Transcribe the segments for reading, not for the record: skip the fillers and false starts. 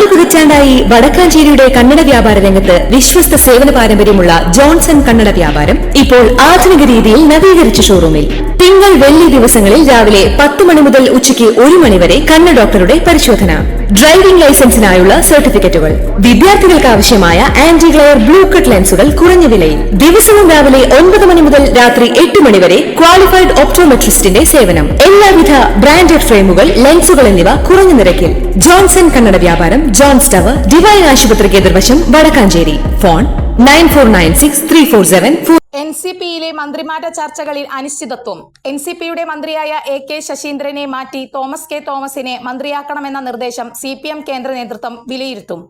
4 പതിറ്റാണ്ടായി വടക്കാഞ്ചേരിയുടെ കന്നഡ വ്യാപാര രംഗത്ത് വിശ്വസ്ത സേവന പാരമ്പര്യമുള്ള ജോൺസൺ കന്നഡ വ്യാപാരം ഇപ്പോൾ ആധുനിക രീതിയിൽ നവീകരിച്ച ഷോറൂമിൽ തിങ്കൾ വെള്ളി ദിവസങ്ങളിൽ രാവിലെ 10 മണി മുതൽ ഉച്ചയ്ക്ക് 1 മണി വരെ കണ്ണ് ഡോക്ടറുടെ പരിശോധന, ഡ്രൈവിംഗ് ലൈസൻസിനായുള്ള സർട്ടിഫിക്കറ്റുകൾ, വിദ്യാർത്ഥികൾക്ക് ആവശ്യമായ ആന്റി ഗ്ലെയർ ബ്ലൂ കട്ട് ലെൻസുകൾ കുറഞ്ഞ വിലയിൽ, ദിവസവും രാവിലെ 9 മണി മുതൽ രാത്രി 8 മണി വരെ ക്വാളിഫൈഡ് ഒപ്റ്റോമെട്രിസ്റ്റിന്റെ സേവനം, എല്ലാവിധ ബ്രാൻഡഡ് ഫ്രെയിമുകൾ, ലെൻസുകൾ എന്നിവ കുറഞ്ഞ നിരക്കിൽ. ജോൺസൺ കന്നഡ വ്യാപാരം, ജോൺസ് ടവർ, ഡിവൈൻ ആശുപത്രിക്ക് എതിർവശം, വടക്കാഞ്ചേരി. ഫോൺ 94963474. എൻസിപിയിലെ മന്ത്രിമാറ്റ ചർച്ചകളിൽ അനിശ്ചിതത്വം. എൻസിപിയുടെ മന്ത്രിയായ AK ശശീന്ദ്രനെ മാറ്റി തോമസ് കെ തോമസിനെ മന്ത്രിയാക്കണമെന്ന നിർദ്ദേശം CPM കേന്ദ്ര നേതൃത്വം വിലയിരുത്തും.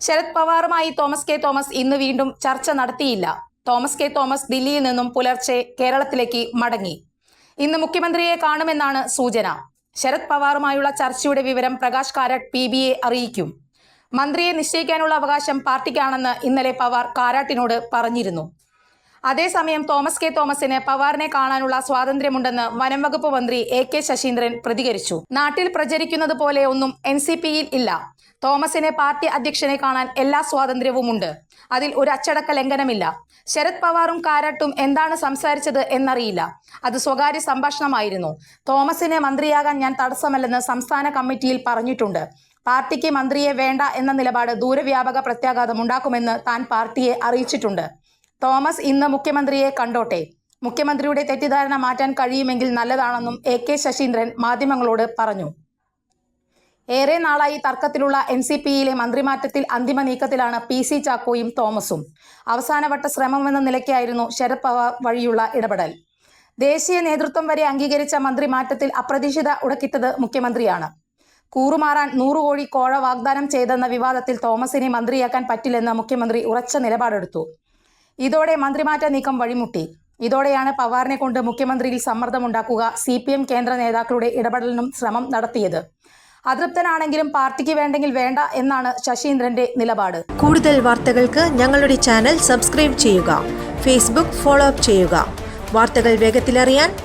ശരത് പവാറുമായി തോമസ് കെ തോമസ് ഇന്ന് വീണ്ടും ചർച്ച നടത്തിയില്ല. തോമസ് കെ തോമസ് ദില്ലിയിൽ നിന്നും പുലർച്ചെ കേരളത്തിലേക്ക് മടങ്ങി. ഇന്ന് മുഖ്യമന്ത്രിയെ കാണുമെന്നാണ് സൂചന. ശരത് പവാറുമായുള്ള ചർച്ചയുടെ വിവരം പ്രകാശ് കാരാട്ട് PBയെ അറിയിക്കും. മന്ത്രിയെ നിശ്ചയിക്കാനുള്ള അവകാശം പാർട്ടിക്കാണെന്ന് ഇന്നലെ പവാർ കാരാട്ടിനോട് പറഞ്ഞിരുന്നു. അതേസമയം തോമസ് കെ തോമസിന് പവാറിനെ കാണാനുള്ള സ്വാതന്ത്ര്യമുണ്ടെന്ന് വനം വകുപ്പ് മന്ത്രി AK ശശീന്ദ്രൻ പ്രതികരിച്ചു. നാട്ടിൽ പ്രചരിക്കുന്നത് പോലെ ഒന്നും NCPയിൽ ഇല്ല. തോമസിനെ പാർട്ടി അധ്യക്ഷനെ കാണാൻ എല്ലാ സ്വാതന്ത്ര്യവുമുണ്ട്. അതിൽ ഒരു അച്ചടക്ക ലംഘനമില്ല. ശരത് പവാറും കാരാട്ടും എന്താണ് സംസാരിച്ചത് എന്നറിയില്ല. അത് സ്വകാര്യ സംഭാഷണമായിരുന്നു. തോമസിനെ മന്ത്രിയാകാൻ ഞാൻ തടസ്സമല്ലെന്ന് സംസ്ഥാന കമ്മിറ്റിയിൽ പറഞ്ഞിട്ടുണ്ട്. പാർട്ടിക്ക് മന്ത്രിയെ വേണ്ട എന്ന നിലപാട് ദൂരവ്യാപക പ്രത്യാഘാതമുണ്ടാക്കുമെന്ന് താൻ പാർട്ടിയെ അറിയിച്ചിട്ടുണ്ട്. തോമസ് ഇന്ന് മുഖ്യമന്ത്രിയെ കണ്ടോട്ടെ. മുഖ്യമന്ത്രിയുടെ തെറ്റിദ്ധാരണ മാറ്റാൻ കഴിയുമെങ്കിൽ നല്ലതാണെന്നും AK ശശീന്ദ്രൻ മാധ്യമങ്ങളോട് പറഞ്ഞു. ഏറെ നാളായി തർക്കത്തിലുള്ള NCPയിലെ മന്ത്രിമാറ്റത്തിൽ അന്തിമ നീക്കത്തിലാണ് PC ചാക്കോയും തോമസും. അവസാനവട്ട ശ്രമമെന്ന നിലയ്ക്കായിരുന്നു ശരത് പവാർ വഴിയുള്ള ഇടപെടൽ. ദേശീയ നേതൃത്വം വരെ അംഗീകരിച്ച മന്ത്രിമാറ്റത്തിൽ അപ്രതീക്ഷിത ഉടക്കിട്ടത് മുഖ്യമന്ത്രിയാണ്. കൂറുമാറാൻ 100 കോടി കോഴ വാഗ്ദാനം ചെയ്തെന്ന വിവാദത്തിൽ തോമസിനെ മന്ത്രിയാക്കാൻ പറ്റില്ലെന്ന് മുഖ്യമന്ത്രി ഉറച്ച നിലപാടെടുത്തു. ഇതോടെ മന്ത്രിമാറ്റ നീക്കം വഴിമുട്ടി. ഇതോടെയാണ് പവാറിനെ കൊണ്ട് മുഖ്യമന്ത്രിയിൽ സമ്മർദ്ദമുണ്ടാക്കുക CPM കേന്ദ്ര നേതാക്കളുടെ ഇടപെടലിനും ശ്രമം നടത്തിയത്. അതൃപ്തനാണെങ്കിലും പാർട്ടിക്ക് വേണ്ടെങ്കിൽ വേണ്ട എന്നാണ് ശശീന്ദ്രന്റെ നിലപാട്. കൂടുതൽ വാർത്തകൾക്ക് ഞങ്ങളുടെ ചാനൽ സബ്സ്ക്രൈബ് ചെയ്യുക. Facebook ഫോളോ അപ്പ് ചെയ്യുക. വാർത്തകൾ വേഗത്തിലറിയാൻ